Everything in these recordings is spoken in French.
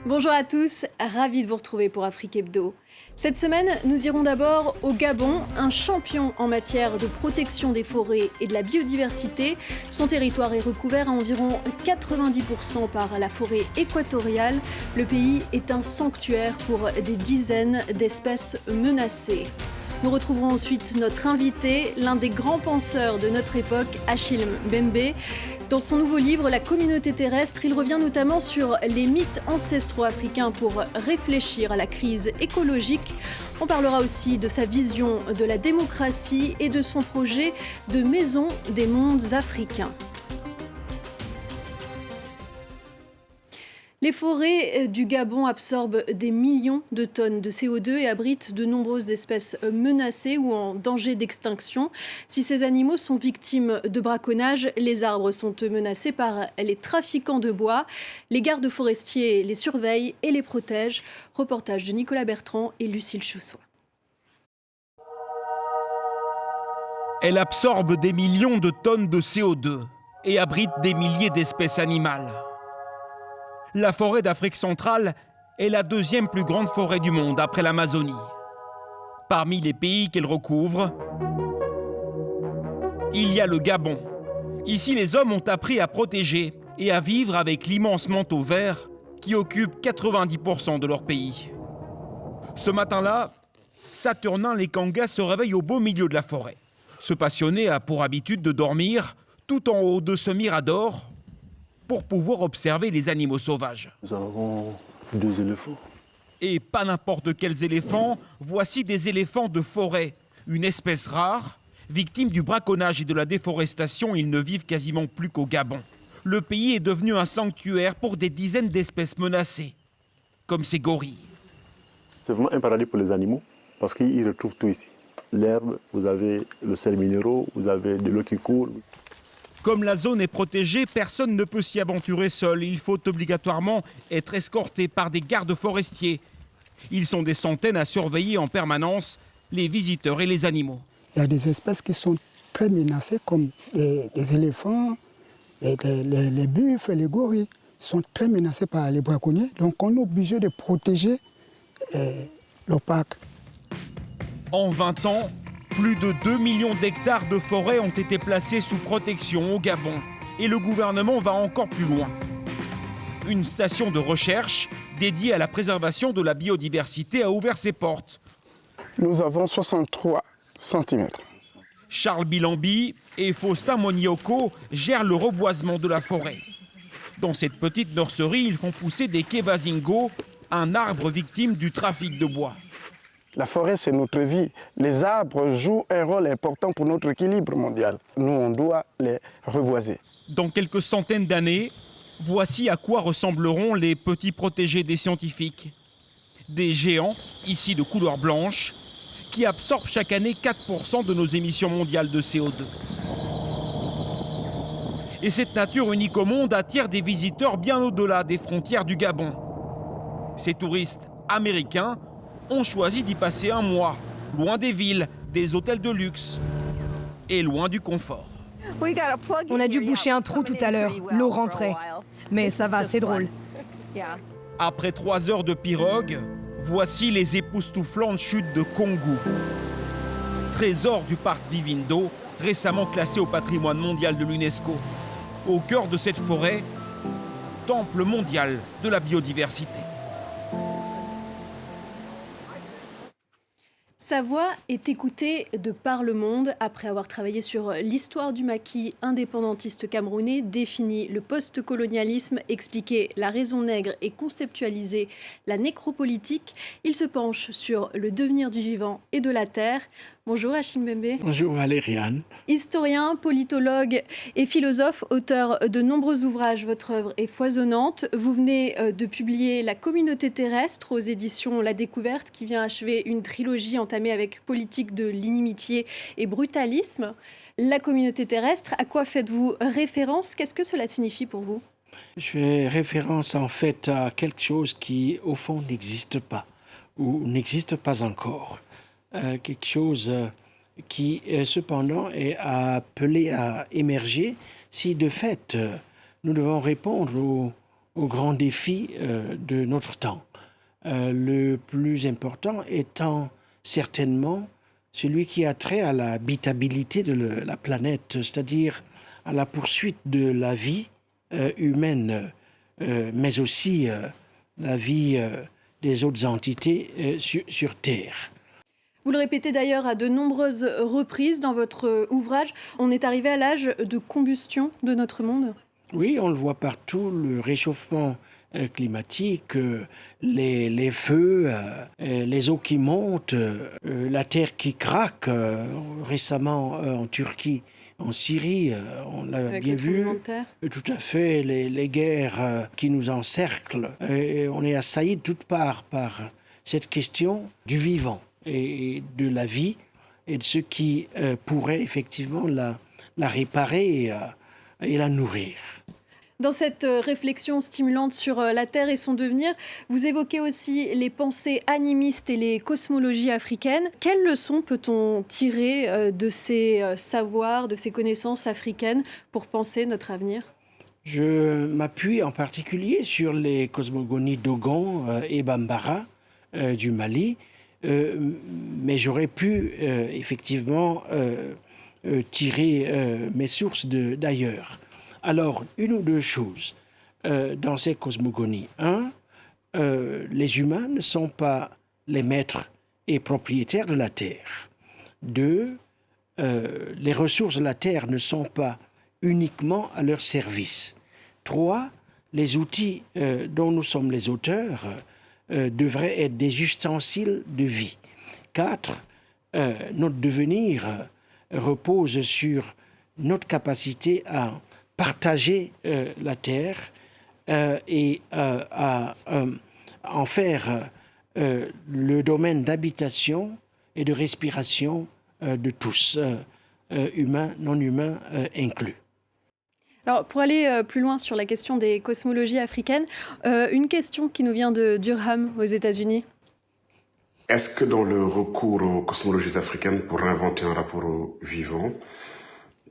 Bonjour à tous, ravi de vous retrouver pour Afrique Hebdo. Cette semaine, nous irons d'abord au Gabon, un champion en matière de protection des forêts et de la biodiversité. Son territoire est recouvert à environ 90% par la forêt équatoriale. Le pays est un sanctuaire pour des dizaines d'espèces menacées. Nous retrouverons ensuite notre invité, l'un des grands penseurs de notre époque, Achille Mbembe. Dans son nouveau livre, La communauté terrestre, il revient notamment sur les mythes ancestraux africains pour réfléchir à la crise écologique. On parlera aussi de sa vision de la démocratie et de son projet de maison des mondes africains. Les forêts du Gabon absorbent des millions de tonnes de CO2 et abritent de nombreuses espèces menacées ou en danger d'extinction. Si ces animaux sont victimes de braconnage, les arbres sont menacés par les trafiquants de bois. Les gardes forestiers les surveillent et les protègent. Reportage de Nicolas Bertrand et Lucille Choussois. Elle absorbe des millions de tonnes de CO2 et abrite des milliers d'espèces animales. La forêt d'Afrique centrale est la deuxième plus grande forêt du monde après l'Amazonie. Parmi les pays qu'elle recouvre, il y a le Gabon. Ici, les hommes ont appris à protéger et à vivre avec l'immense manteau vert qui occupe 90% de leur pays. Ce matin-là, Saturnin Lekanga se réveille au beau milieu de la forêt. Ce passionné a pour habitude de dormir tout en haut de ce mirador pour pouvoir observer les animaux sauvages. Nous avons 2 éléphants. Et pas n'importe quels éléphants, voici des éléphants de forêt, une espèce rare. Victimes du braconnage et de la déforestation, ils ne vivent quasiment plus qu'au Gabon. Le pays est devenu un sanctuaire pour des dizaines d'espèces menacées, comme ces gorilles. C'est vraiment un paradis pour les animaux, parce qu'ils retrouvent tout ici. L'herbe, vous avez le sel minéraux, vous avez de l'eau qui coule. Comme la zone est protégée, personne ne peut s'y aventurer seul. Il faut obligatoirement être escorté par des gardes forestiers. Ils sont des centaines à surveiller en permanence les visiteurs et les animaux. Il y a des espèces qui sont très menacées, comme les éléphants, les buffles, les gorilles. Ils sont très menacés par les braconniers. Donc on est obligé de protéger le parc. En 20 ans, plus de 2 millions d'hectares de forêt ont été placés sous protection au Gabon. Et le gouvernement va encore plus loin. Une station de recherche dédiée à la préservation de la biodiversité a ouvert ses portes. Nous avons 63 cm. Charles Bilambi et Faustin Monioko gèrent le reboisement de la forêt. Dans cette petite nurserie, ils font pousser des kevazingo, un arbre victime du trafic de bois. La forêt, c'est notre vie. Les arbres jouent un rôle important pour notre équilibre mondial. Nous, on doit les reboiser. Dans quelques centaines d'années, voici à quoi ressembleront les petits protégés des scientifiques. Des géants, ici de couleur blanche, qui absorbent chaque année 4% de nos émissions mondiales de CO2. Et cette nature unique au monde attire des visiteurs bien au-delà des frontières du Gabon. Ces touristes américains ont choisi d'y passer un mois, loin des villes, des hôtels de luxe et loin du confort. On a dû boucher un trou tout à l'heure, l'eau rentrait. Mais ça va, c'est drôle. Après 3 heures de pirogue, voici les époustouflantes chutes de Kongu. Trésor du parc Divindo, récemment classé au patrimoine mondial de l'UNESCO. Au cœur de cette forêt, temple mondial de la biodiversité. Sa voix est écoutée de par le monde. Après avoir travaillé sur l'histoire du maquis indépendantiste camerounais, défini le post-colonialisme, expliqué la raison nègre et conceptualisé la nécropolitique, il se penche sur le devenir du vivant et de la terre. Bonjour Achille Mbembe. Bonjour Valériane. Historien, politologue et philosophe, auteur de nombreux ouvrages, votre œuvre est foisonnante. Vous venez de publier La communauté terrestre aux éditions La Découverte, qui vient achever une trilogie entamée avec Politique de l'inimitié et brutalisme. La communauté terrestre, à quoi faites-vous référence? Qu'est-ce que cela signifie pour vous? Je fais référence en fait à quelque chose qui au fond n'existe pas ou n'existe pas encore. Quelque chose qui cependant est appelé à émerger si de fait nous devons répondre aux grands défis de notre temps. Le plus important étant certainement celui qui a trait à l'habitabilité de la planète, c'est-à-dire à la poursuite de la vie humaine, mais aussi la vie des autres entités sur Terre. Vous le répétez d'ailleurs à de nombreuses reprises dans votre ouvrage, on est arrivé à l'âge de combustion de notre monde. Oui, on le voit partout, le réchauffement climatique, les feux, les eaux qui montent, la terre qui craque, récemment en Turquie, en Syrie, on l'a Avec bien le vu. tremblement de terre. Tout à fait, les guerres qui nous encerclent. Et on est assailli de toutes parts par cette question du vivant et de la vie et de ce qui pourrait effectivement la réparer et la nourrir. Dans cette réflexion stimulante sur la Terre et son devenir, vous évoquez aussi les pensées animistes et les cosmologies africaines. Quelles leçons peut-on tirer de ces savoirs, de ces connaissances africaines pour penser notre avenir ? Je m'appuie en particulier sur les cosmogonies Dogon et Bambara du Mali, mais j'aurais pu effectivement tirer mes sources d'ailleurs. Alors, une ou deux choses dans ces cosmogonies. Un, les humains ne sont pas les maîtres et propriétaires de la Terre. Deux, les ressources de la Terre ne sont pas uniquement à leur service. Trois, les outils dont nous sommes les auteurs devraient être des ustensiles de vie. Quatre, notre devenir repose sur notre capacité à partager la terre et à en faire le domaine d'habitation et de respiration de tous, humains, non humains inclus. Alors, pour aller plus loin sur la question des cosmologies africaines, une question qui nous vient de Durham, aux États-Unis. Est-ce que dans le recours aux cosmologies africaines pour inventer un rapport au vivant,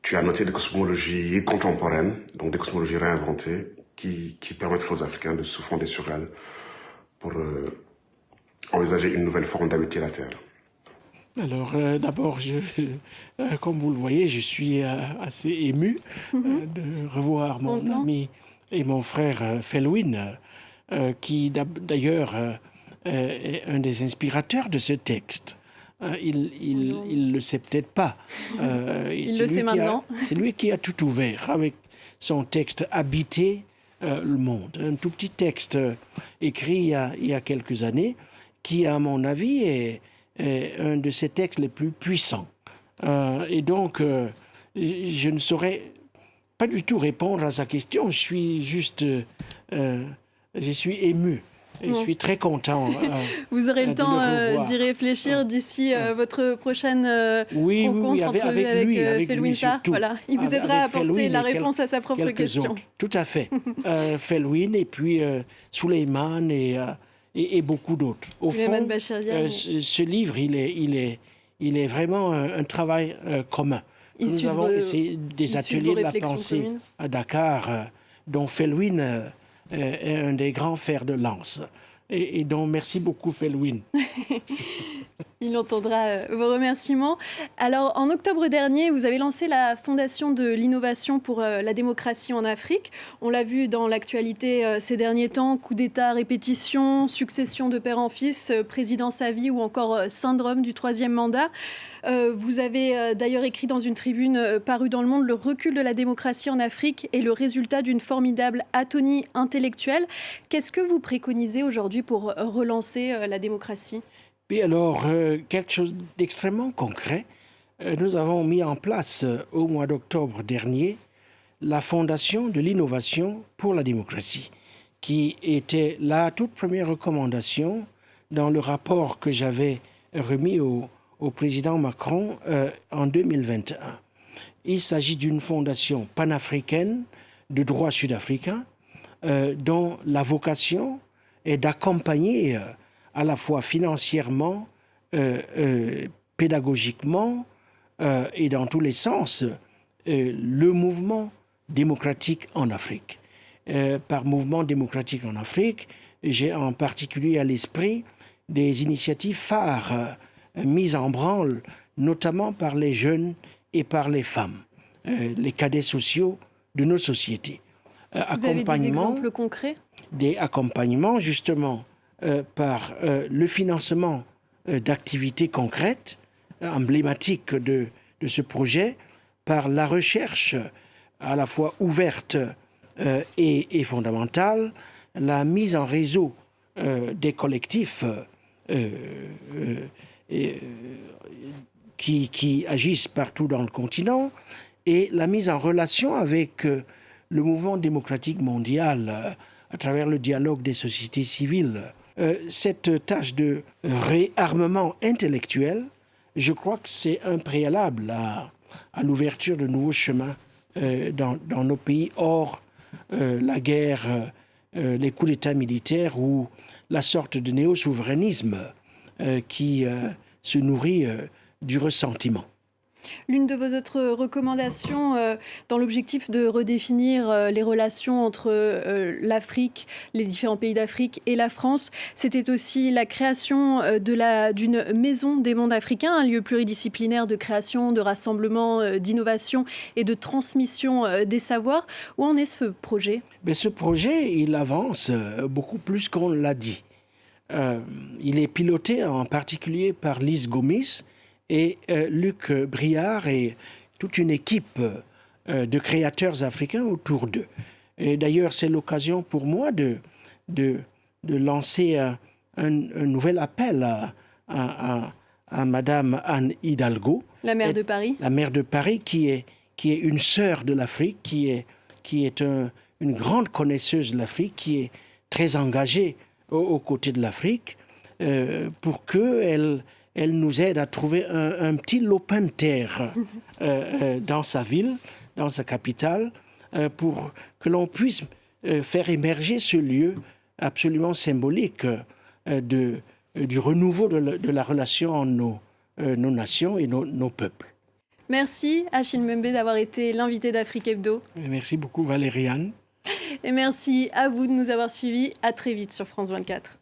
tu as noté des cosmologies contemporaines, donc des cosmologies réinventées, qui permettraient aux Africains de se fonder sur elles pour envisager une nouvelle forme d'habiter la Terre? Alors, d'abord, comme vous le voyez, je suis assez ému de revoir mon ami et mon frère Felwine, qui d'ailleurs est un des inspirateurs de ce texte. Il le sait peut-être pas. Il le sait maintenant. C'est lui qui a tout ouvert avec son texte « Habiter le monde ». Un tout petit texte écrit il y a quelques années qui, à mon avis, est un de ces textes les plus puissants. Et donc, je ne saurais pas du tout répondre à sa question. Je suis juste... je suis ému. Et je suis très content. Vous aurez le temps d'y réfléchir d'ici votre prochaine rencontre avec Felwine Sarr. Voilà. Il vous aidera à apporter la réponse à sa propre question. Autres. Tout à fait. Felwine et puis Souleymane et beaucoup d'autres. Au fond, ce livre, il est vraiment un travail commun. Nous avons essayé des ateliers de la pensée à Dakar, dont Felwine est un des grands fers de lance. Et donc, merci beaucoup, Felwine. Il entendra vos remerciements. Alors, en octobre dernier, vous avez lancé la Fondation de l'innovation pour la démocratie en Afrique. On l'a vu dans l'actualité ces derniers temps, coup d'État à répétition, succession de père en fils, présidence à vie ou encore syndrome du troisième mandat. Vous avez d'ailleurs écrit dans une tribune parue dans Le Monde, le recul de la démocratie en Afrique est le résultat d'une formidable atonie intellectuelle. Qu'est-ce que vous préconisez aujourd'hui pour relancer la démocratie ? Et alors, quelque chose d'extrêmement concret. Nous avons mis en place au mois d'octobre dernier la Fondation de l'innovation pour la démocratie, qui était la toute première recommandation dans le rapport que j'avais remis au président Macron en 2021. Il s'agit d'une fondation panafricaine de droit sud-africain dont la vocation est d'accompagner à la fois financièrement, pédagogiquement et dans tous les sens le mouvement démocratique en Afrique. par Mouvement démocratique en Afrique. J'ai en particulier à l'esprit des initiatives phares mises en branle, notamment par les jeunes et par les femmes, les cadets sociaux de nos sociétés. Vous avez des exemples concrets ? Des accompagnements, justement, par le financement d'activités concrètes, emblématiques de ce projet, par la recherche à la fois ouverte et fondamentale, la mise en réseau des collectifs qui agissent partout dans le continent et la mise en relation avec le mouvement démocratique mondial à travers le dialogue des sociétés civiles. Cette tâche de réarmement intellectuel, je crois que c'est un préalable à l'ouverture de nouveaux chemins dans nos pays hors la guerre, les coups d'État militaires ou la sorte de néo-souverainisme qui se nourrit du ressentiment. L'une de vos autres recommandations dans l'objectif de redéfinir les relations entre l'Afrique, les différents pays d'Afrique et la France, c'était aussi la création d'une maison des mondes africains, un lieu pluridisciplinaire de création, de rassemblement, d'innovation et de transmission des savoirs. Où en est ce projet ? Ce projet, il avance beaucoup plus qu'on l'a dit. Il est piloté en particulier par Lise Gomis et Luc Briard et toute une équipe de créateurs africains autour d'eux. Et d'ailleurs, c'est l'occasion pour moi de lancer un nouvel appel à Madame Anne Hidalgo. La maire de Paris. La maire de Paris qui est une sœur de l'Afrique, qui est une grande connaisseuse de l'Afrique, qui est très engagée aux côtés de l'Afrique, pour qu'elle nous aide à trouver un petit lopin de terre dans sa ville, dans sa capitale, pour que l'on puisse faire émerger ce lieu absolument symbolique du renouveau de la relation entre nos nations et nos peuples. Merci Achille Mbembe d'avoir été l'invité d'Afrique Hebdo. Merci beaucoup Valériane. Et merci à vous de nous avoir suivis. À très vite sur France 24.